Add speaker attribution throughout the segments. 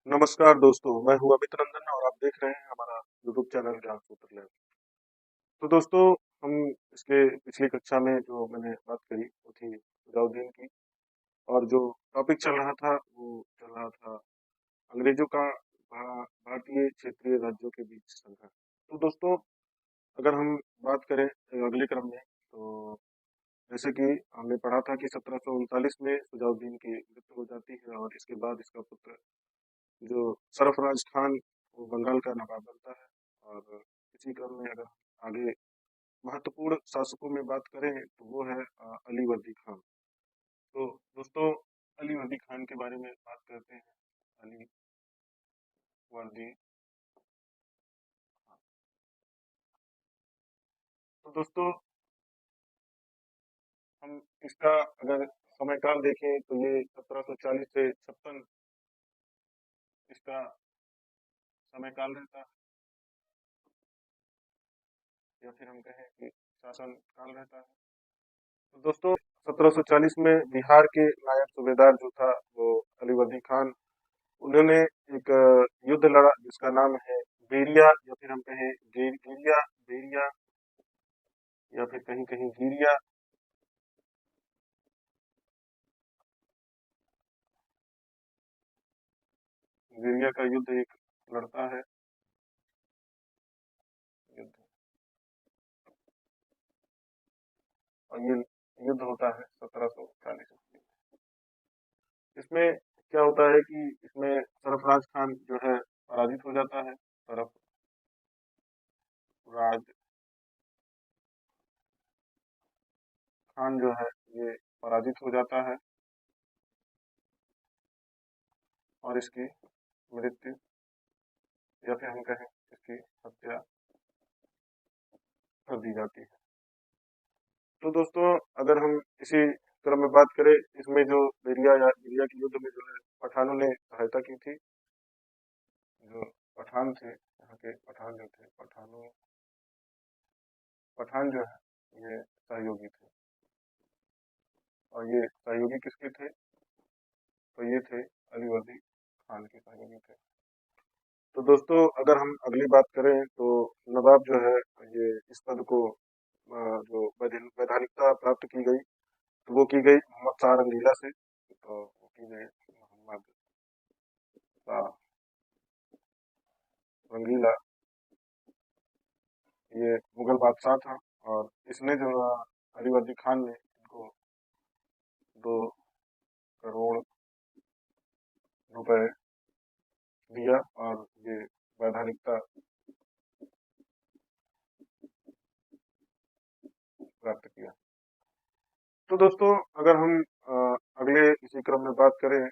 Speaker 1: नमस्कार दोस्तों, मैं हूँ अमित रंजन और आप देख रहे हैं हमारा यूट्यूब चैनल ज्ञान सूत्र लैब। तो दोस्तों, हम इसके पिछली कक्षा में जो मैंने बात करी वो थी अलाउद्दीन की। और जो टॉपिक चल रहा था वो चल रहा था अंग्रेजों का भारतीय क्षेत्रीय राज्यों के बीच संघर्ष। तो दोस्तों, अगर हम बात करें अगले क्रम में, तो जैसे कि हमने पढ़ा था कि 1739 में सुजाउद्दीन की मृत्यु हो जाती है और इसके बाद इसका पुत्र जो सरफराज खान वो बंगाल का नवाब बनता है। और इसी क्रम में अगर आगे महत्वपूर्ण शासकों में बात करें तो वो है अली वर्दी खान। तो दोस्तों, अली वर्दी खान के बारे में बात करते हैं। अली वर्दी खान। तो दोस्तों, हम इसका अगर समय काल देखें तो ये 1740 से 56 इसका समय काल रहता है, या फिर हम कहें कि शासन काल रहता है। तो दोस्तों, 1740 में बिहार के नायब सूबेदार जो था वो अली वर्दी खान, उन्होंने एक युद्ध लड़ा जिसका नाम है बेरिया, या फिर हम कहें गिरिया, बेरिया, या फिर कहीं कहीं गिरिया। गिरिया का युद्ध एक लड़ता है। युद्ध, और ये युद्ध होता है 1740 ईस्वी में। इसमें क्या होता है कि इसमें सरफराज खान जो है पराजित हो जाता है। सरफराज खान जो है ये पराजित हो जाता है और इसकी मृत्यु, या फिर हम कहें इसकी हत्या कर दी जाती है। तो दोस्तों, अगर हम इसी क्रम में बात करें, इसमें जो बेरिया या गिरिया के युद्ध में जो है पठानों ने सहायता की थी। जो पठान थे, यहाँ के पठान जो थे, पठान जो है ये सहयोगी थे। और ये सहयोगी किसके थे? तो ये थे अली वर्दी खान के सहयोगी थे। तो दोस्तों, अगर हम अगली बात करें तो नवाब जो है ये इस पद को जो वैधानिकता प्राप्त की गई तो वो की गई मोहम्मद शाह रंगीला से। तो वो की गई मोहम्मद शाह रंगीला। ये मुगल बादशाह था और इसने जो अली वर्दी खान ने इनको 2 करोड़ रुपए दिया और ये वैधानिकता प्राप्त किया। तो दोस्तों, अगर हम अगले इसी क्रम में बात करें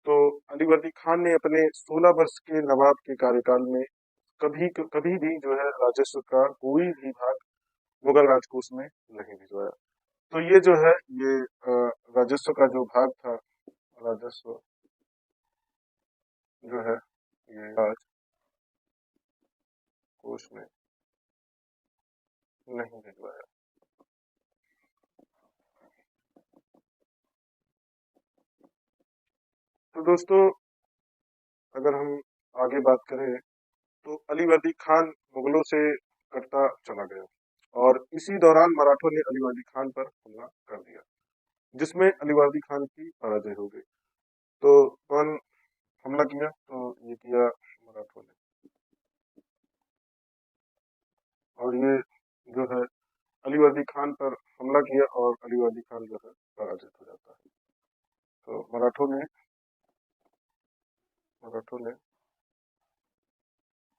Speaker 1: तो अली वर्दी खान ने अपने 16 वर्ष के नवाब के कार्यकाल में कभी कभी भी जो है राजस्व का कोई भी भाग मुगल राजकोष में नहीं भिजवाया। तो ये जो है ये राजस्व का जो भाग था, राजस्व जो है ये राजकोष में नहीं भिजवाया। तो दोस्तों, अगर हम आगे बात करें तो अली वर्दी खान मुगलों से कटता चला गया और इसी दौरान मराठों ने अली वर्दी खान पर हमला कर दिया, जिसमें अली वर्दी खान की पराजय हो गई। तो कौन हमला किया? तो ये किया मराठों ने। और ये जो है अली वर्दी खान पर हमला किया और अली वर्दी खान जो है पराजित हो जाता है। तो मराठों ने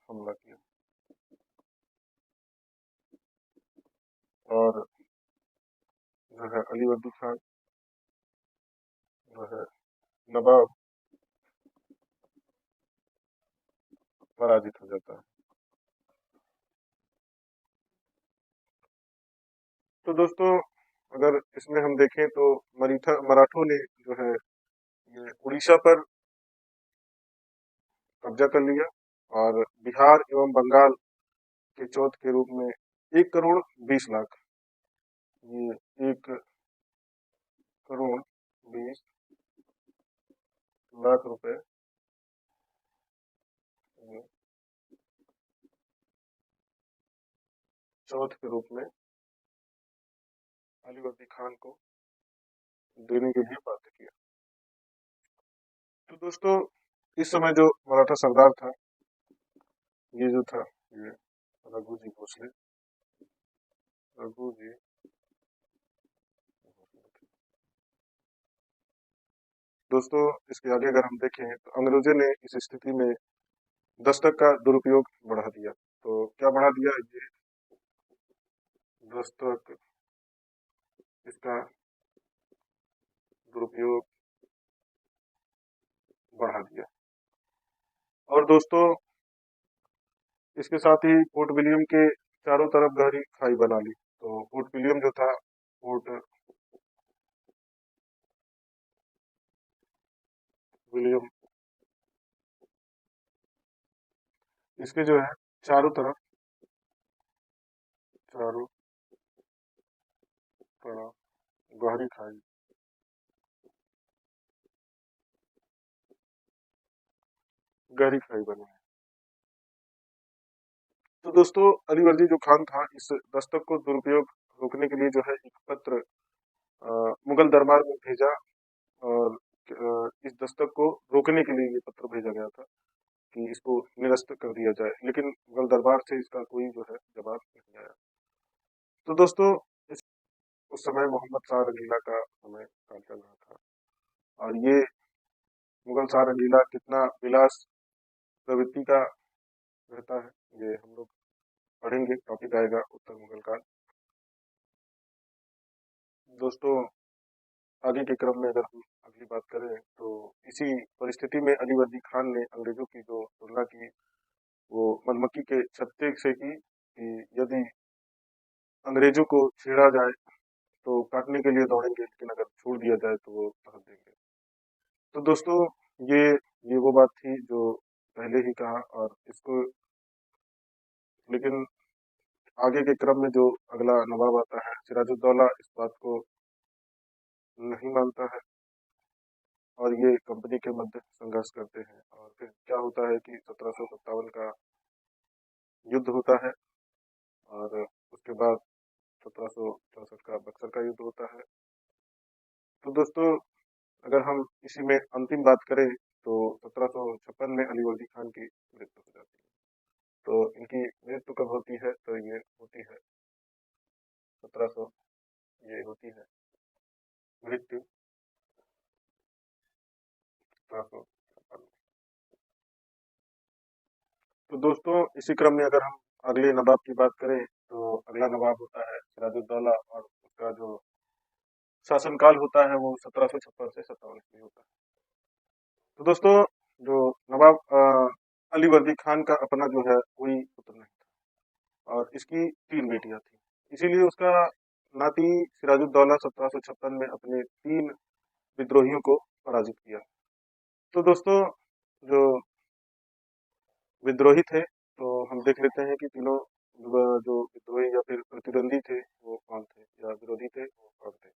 Speaker 1: हमला किया और जो है अली वर्दी खान जो है नवाब पराजित हो जाता है। तो दोस्तों, अगर इसमें हम देखें तो मराठों ने जो है ये उड़ीसा पर कब्जा कर लिया और बिहार एवं बंगाल के चौथ के रूप में 1 करोड़ 20 लाख, ये 1 करोड़ 20 लाख रुपए चौथ के रूप में अली वर्दी खान को देने के लिए बाध्य किया। तो दोस्तों इस समय जो मराठा सरदार था, ये जो था, ये रघुजी भोसले, रघुजी दोस्तों इसके आगे अगर हम देखें तो अंग्रेजों ने इस स्थिति में दस्तक का दुरुपयोग बढ़ा दिया। तो क्या बढ़ा दिया? ये दस्तक, इसका दुरुपयोग बढ़ा दिया। और दोस्तों इसके साथ ही फोर्ट विलियम के चारों तरफ गहरी खाई बना ली। तो फोर्ट विलियम जो था, फोर्ट विलियम, इसके जो है चारों तरफ, चारों तरफ गहरी खाई, गहरी खाई बनी है। तो दोस्तों अली वर्दी जो खान था, इस दस्तक को दुरुपयोग रोकने के लिए जो है एक पत्र मुगल दरबार में भेजा। और इस दस्तक को रोकने के लिए ये पत्र भेजा गया था कि इसको निरस्त कर दिया जाए, लेकिन मुगल दरबार से इसका कोई जो है जवाब नहीं आया। तो दोस्तों इस उस समय मोहम्मद शाह रंगीला का समय काल चल रहा था। और ये मुगल शाह रंगीला कितना विलास प्रवृत्ति का रहता है, ये हम लोग पढ़ेंगे, टॉपिक आएगा उत्तर मुगल काल। दोस्तों आगे के क्रम में अगर हम अगली बात करें तो इसी परिस्थिति में अली वर्दी खान ने अंग्रेजों की जो तुलना की, वो मधुमक्खी के छत्ते से की कि यदि अंग्रेजों को छेड़ा जाए तो काटने के लिए दौड़ेंगे, लेकिन अगर छोड़ दिया जाए तो वो भाग देंगे। तो दोस्तों ये वो बात थी जो पहले ही कहा। और इसको लेकिन आगे के क्रम में जो अगला नवाब आता है सिराजुद्दौला, इस बात को नहीं मानता है और ये कंपनी के मध्य संघर्ष करते हैं। और फिर क्या होता है कि 1757 का युद्ध होता है और उसके बाद 1764 का बक्सर का युद्ध होता है। तो दोस्तों अगर हम इसी में अंतिम बात करें तो 1756 में अली वर्दी खान की मृत्यु हो जाती है। तो इनकी मृत्यु कब होती है? तो ये होती है 1700, ये होती है मृत्यु 1756। तो दोस्तों इसी क्रम में अगर हम अगले नवाब की बात करें तो अगला नवाब होता है सिराजुद्दौला और उसका जो शासनकाल होता है वो 1756 से 57 में होता है। तो दोस्तों जो नवाब अली वर्दी खान का अपना जो है कोई पुत्र नहीं था और इसकी 3 बेटियां थी, इसीलिए उसका नाती सिराजुद्दौला 1756 में अपने 3 विद्रोहियों को पराजित किया। तो दोस्तों जो विद्रोही थे, तो हम देख लेते हैं कि तीनों जो विद्रोही या फिर प्रतिद्वंदी थे वो कौन थे, या विरोधी थे वो कौन थे।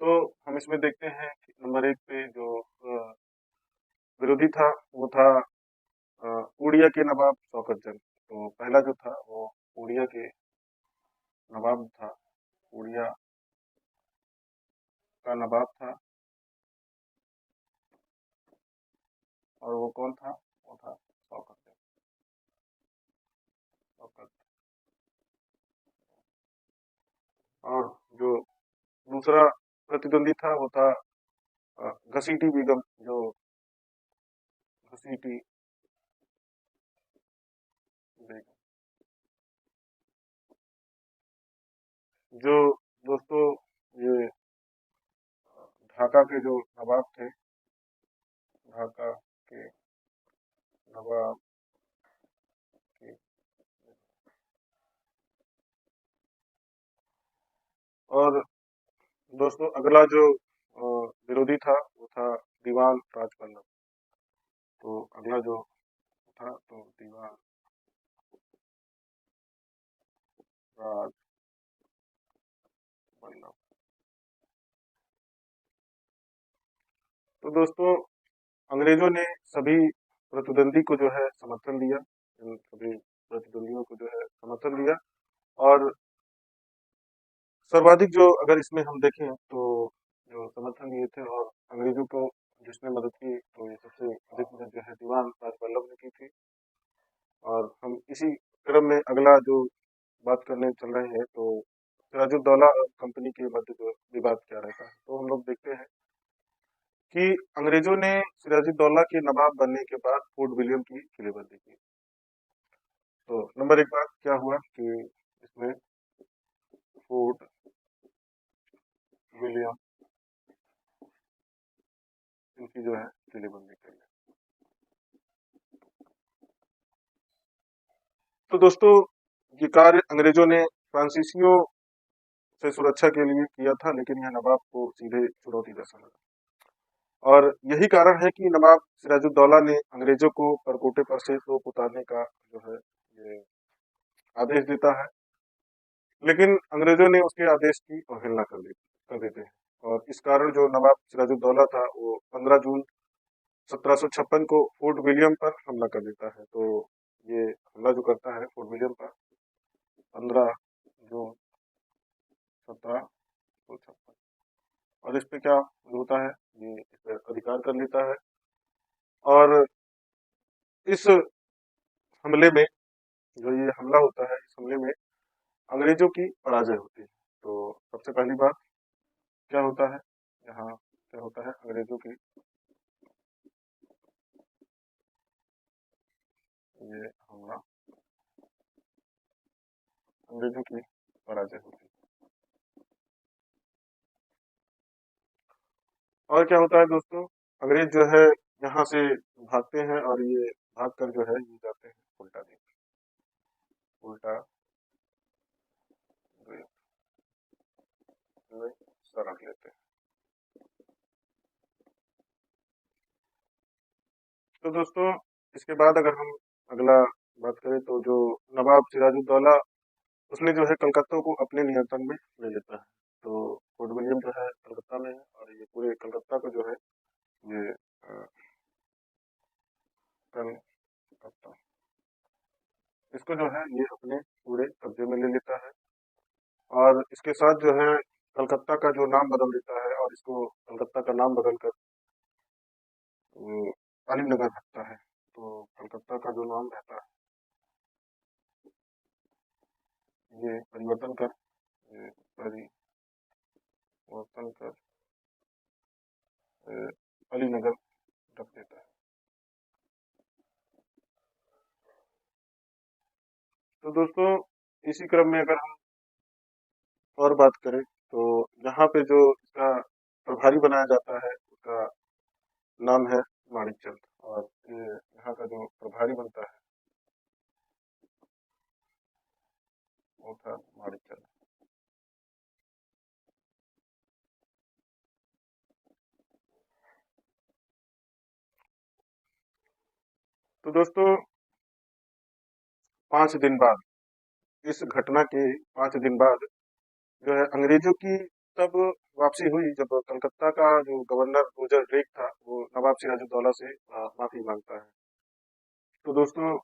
Speaker 1: तो हम इसमें देखते हैं कि नंबर 1 पे जो विरोधी था वो था उड़िया के नवाब शौकत जंग। तो पहला जो था वो उड़िया के नवाब था, उड़िया का नवाब था। और वो कौन था? वो था शौकत जंग, शौकत। और जो दूसरा प्रतिद्वंदी था वो था घसीटी बेगम, जो घसीटी बेगम, जो दोस्तों ये ढाका के जो नवाब थे, ढाका के नवाब के। और दोस्तों अगला जो विरोधी था वो था दीवान राजबल्लभ। तो अगला जो था तो दीवान राजबल्लभ। तो दोस्तों अंग्रेजों ने सभी प्रतिद्वंदी को जो है समर्थन दिया, इन सभी प्रतिद्वंदियों को जो है समर्थन दिया। और सर्वाधिक जो अगर इसमें हम देखें तो जो समर्थन दिए थे और अंग्रेजों को जिसने मदद की तो ये सबसे अधिक मदद जो है दीवान राजवल्लभ ने की थी। और हम इसी क्रम में अगला जो बात करने चल रहे हैं तो सिराजुद्दौला और कंपनी के मध्य जो विवाद क्या रहता है, तो हम लोग देखते हैं कि अंग्रेजों ने सिराजुद्दौला के नवाब बनने के बाद फोर्ट विलियम की किलेबंदी की। तो नंबर एक बात क्या हुआ कि इसमें फोर्ट विलियम इनकी जो है किलेबंदी कर ली। तो दोस्तों ये कार्य अंग्रेजों ने फ्रांसीसियों से सुरक्षा के लिए किया था, लेकिन यह नवाब को सीधे चुनौती जैसा लगा। और यही कारण है कि नवाब सिराजुद्दौला ने अंग्रेजों को परकोटे पर से तोप उतारने का जो है ये आदेश देता है, लेकिन अंग्रेजों ने उसके आदेश की अवहेलना कर देते हैं। और इस कारण जो नवाब सिराजुद्दौला था वो 15 जून 1756 को फोर्ट विलियम पर हमला कर देता है। तो ये हमला जो करता है फोर्ट विलियम पर 15 जून 1756, और इस पे क्या होता है, ये इस पे अधिकार कर लेता है। और इस हमले में जो ये हमला होता है, इस हमले में अंग्रेजों की पराजय होती है। तो सबसे पहली बात क्या होता है, यहाँ क्या होता है, अंग्रेजों की ये हमला, अंग्रेजों की पराजय होती है। और क्या होता है दोस्तों, अंग्रेज जो है यहाँ से भागते हैं और ये भाग कर जो है ये जाते हैं उल्टा द्वीप, उल्टा द्वीप में शरण लेते हैं। तो दोस्तों इसके बाद अगर हम अगला बात करें तो जो नवाब सिराजुद्दौला उसने जो है कलकत्ता को अपने नियंत्रण में ले लेता है। तो फोर्ट विलियम जो है कलकत्ता में है और ये पूरे कलकत्ता को जो है ये कलकत्ता इसको जो है ये अपने पूरे कब्जे में ले लेता है। और इसके साथ जो है कलकत्ता का जो नाम बदल देता है और इसको कलकत्ता का नाम बदल कर अलीनगर रखता है। तो कलकत्ता का जो नाम रहता है ये परिवर्तन कर ये परिवर्तन कर अलीनगर रख देता है। तो दोस्तों इसी क्रम में अगर हम और बात करें तो यहाँ पे जो इसका प्रभारी बनाया जाता है उसका नाम है माणिकचंद, और ये यहाँ का जो प्रभारी बनता है वो था माणिकचंद। तो दोस्तों 5 दिन बाद, इस घटना के 5 दिन बाद जो है अंग्रेजों की तब वापसी हुई जब कलकत्ता का जो गवर्नर रोजर ड्रेक था वो नवाब सिराजुद्दौला से माफी मांगता है। तो दोस्तों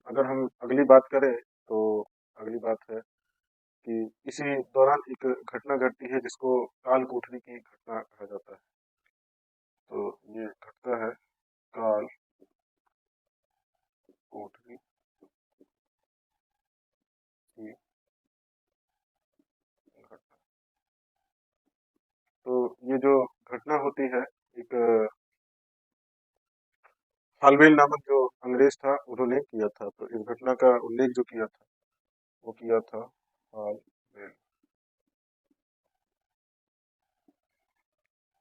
Speaker 1: अगर हम अगली बात करें तो अगली बात है कि इसी दौरान एक घटना घटती है जिसको काल कोठरी की घटना कहा जाता है। तो ये घटना है काल कोठरी की घटना। तो ये जो घटना होती है एक हालवेल नामक जो अंग्रेज था उन्होंने किया था। तो इस घटना का उल्लेख जो किया था वो किया था हालवेल।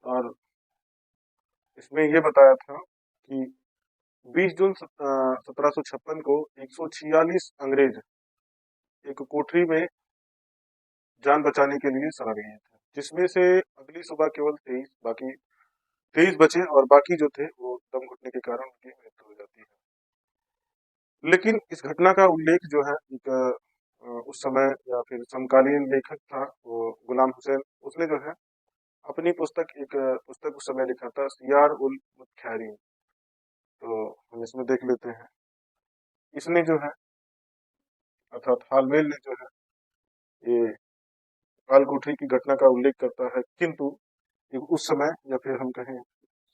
Speaker 1: और इसमें ये बताया था कि 20 जून 1756 को 146 अंग्रेज एक कोठरी में जान बचाने के लिए शरण गए थे, जिसमें से अगली सुबह केवल 23 बचे और बाकी जो थे वो दम घुटने के कारण उनकी मृत्यु हो जाती है। लेकिन इस घटना का उल्लेख जो है एक उस समय या फिर समकालीन लेखक था वो गुलाम हुसैन, उसने जो है अपनी पुस्तक उस समय लिखा था सियार उल मुत्खैरीन। तो हम इसमें देख लेते हैं, इसने जो है अर्थात हालवेल ने जो है ये काल कोठरी की घटना का उल्लेख करता है, किंतु उस समय या फिर हम कहें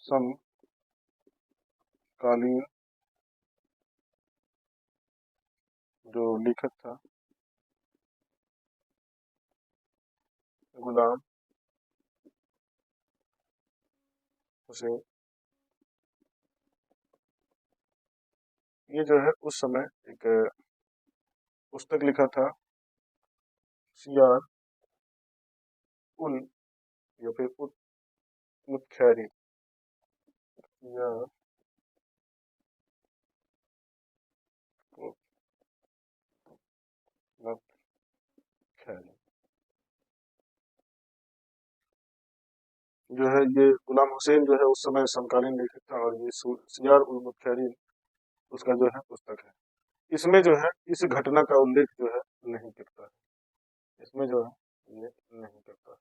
Speaker 1: समकालीन जो लेखक था गुलाम हुसैन, ये जो है उस समय एक पुस्तक लिखा था, सियार उल या फिर उत मुतखैरी, सियार मुतखैरी, जो है ये गुलाम हुसैन जो है उस समय समकालीन लेखक था, और ये सियार उल मुतखैरी उसका जो है पुस्तक है। इसमें जो है इस घटना का उल्लेख जो है नहीं करता है, इसमें जो है ये नहीं करता है।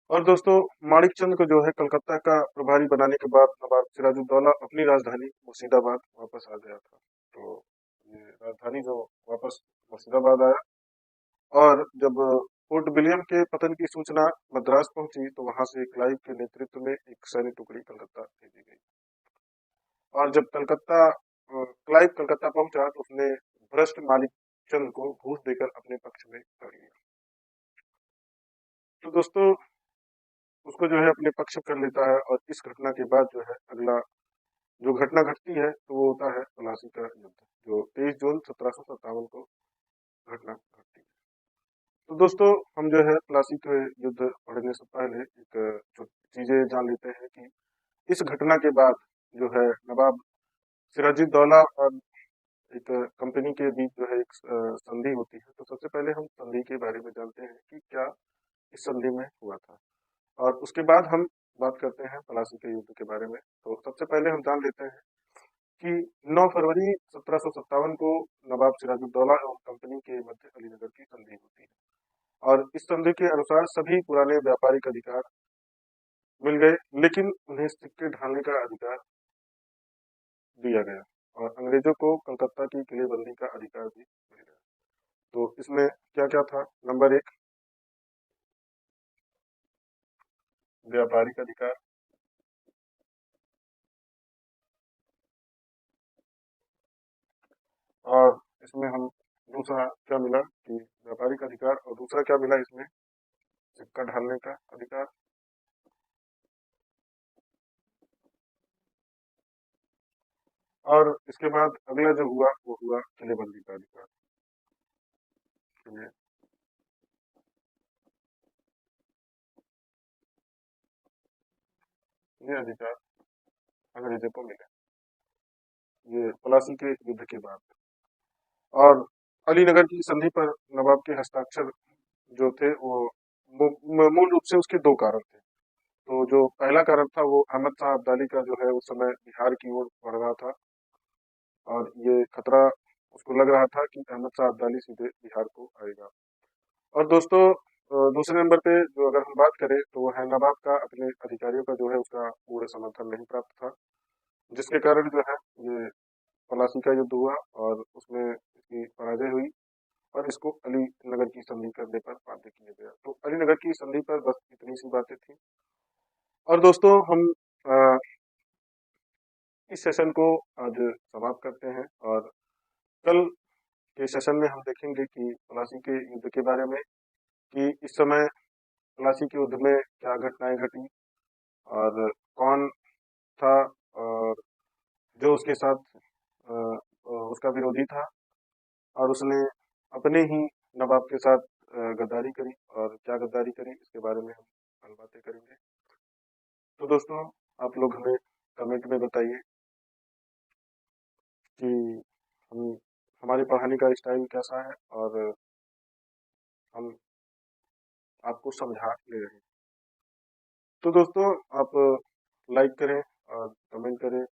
Speaker 1: और दोस्तों, माणिक चंद को जो है कलकत्ता का प्रभारी बनाने के बाद नवाब सिराजुद्दौला अपनी राजधानी मुर्शिदाबाद वापस आ गया था। तो ये राजधानी जो वापस मुर्शिदाबाद आया, और जब फोर्ट विलियम के पतन की सूचना मद्रास पहुंची तो वहां से क्लाइव के नेतृत्व में एक सैन्य टुकड़ी कलकत्ता भेजी गई। और जब क्लाइव कलकत्ता पहुंचा तो उसने भ्रष्ट माणिक चंद को घूस देकर अपने पक्ष में कर लिया। तो दोस्तों, उसको जो है अपने पक्ष कर लेता है, और इस घटना के बाद जो है अगला जो घटना घटती है तो वो होता है प्लासी का युद्ध, जो 23 जून 1757 को घटना घटती है। तो दोस्तों, हम जो है प्लासी के युद्ध पढ़ने से पहले एक जो चीजें जान लेते हैं कि इस घटना के बाद जो है नवाब सिराजुद्दौला और एक कंपनी के बीच जो है एक संधि होती है। तो सबसे पहले हम संधि के बारे में जानते हैं कि क्या इस संधि में हुआ था, और उसके बाद हम बात करते हैं प्लासी के युद्ध के बारे में। तो सबसे पहले हम जान लेते हैं कि 9 फरवरी 1757 को नवाब सिराजुद्दौला एवं कंपनी के मध्य अलीनगर की संधि होती है, और इस संधि के अनुसार सभी पुराने व्यापारिक अधिकार मिल गए, लेकिन उन्हें सिक्के ढालने का अधिकार दिया गया, और अंग्रेजों को कलकत्ता की किलेबंदी का अधिकार भी मिल गया। तो इसमें क्या क्या था? नंबर एक, व्यापारिक अधिकार। और इसमें हम दूसरा क्या मिला कि व्यापारिक अधिकार, और दूसरा क्या मिला इसमें, सिक्का ढालने का अधिकार। और इसके बाद अगला जो हुआ वो हुआ किलेबंदी का अधिकार। किले ये अधिकार अंग्रेजों को मिले, ये प्लासी के युद्ध के बाद। और अलीनगर की संधि पर नवाब के हस्ताक्षर जो थे वो मूल रूप से उसके दो कारण थे। तो जो पहला कारण था वो अहमद शाह अब्दाली का जो है उस समय बिहार की ओर बढ़ रहा था, और ये खतरा उसको लग रहा था कि अहमद शाह अब्दाली सीधे बिहार को आएगा। और दोस्तों, दूसरे नंबर पे जो अगर हम बात करें तो वो है नवाब का अपने अधिकारियों का जो है उसका पूरा समर्थन नहीं प्राप्त था, जिसके कारण जो है ये पलासी का युद्ध हुआ, और उसमें इसकी पराजय हुई, और इसको अली नगर की संधि करने पर बाध्य किया गया। तो अली नगर की संधि पर बस इतनी सी बातें थी। और दोस्तों, हम अ, इस सेशन को आज समाप्त करते हैं, और कल के सेशन में हम देखेंगे कि प्लासी के युद्ध के बारे में, कि इस समय प्लासी के युद्ध में क्या घटनाएं घटी, और कौन था, और जो उसके साथ उसका विरोधी था, और उसने अपने ही नवाब के साथ गद्दारी करी, और क्या गद्दारी करी इसके बारे में हम कल बातें करेंगे। तो दोस्तों, आप लोग हमें कमेंट में बताइए कि हम हमारे पढ़ाने का स्टाइल कैसा है, और हम आपको समझा ले रहे हैं। तो दोस्तों, आप लाइक करें, और कमेंट करें,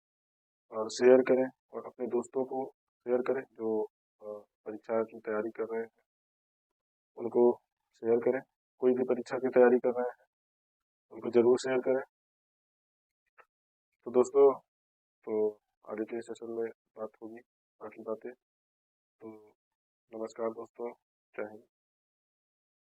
Speaker 1: और शेयर करें, और अपने दोस्तों को शेयर करें जो परीक्षा की तैयारी कर रहे हैं, उनको शेयर करें। कोई भी परीक्षा की तैयारी कर रहे हैं उनको जरूर शेयर करें। तो दोस्तों, तो आगे के सेशन में बात होगी, बाकी बातें। तो नमस्कार दोस्तों। जय हिंद।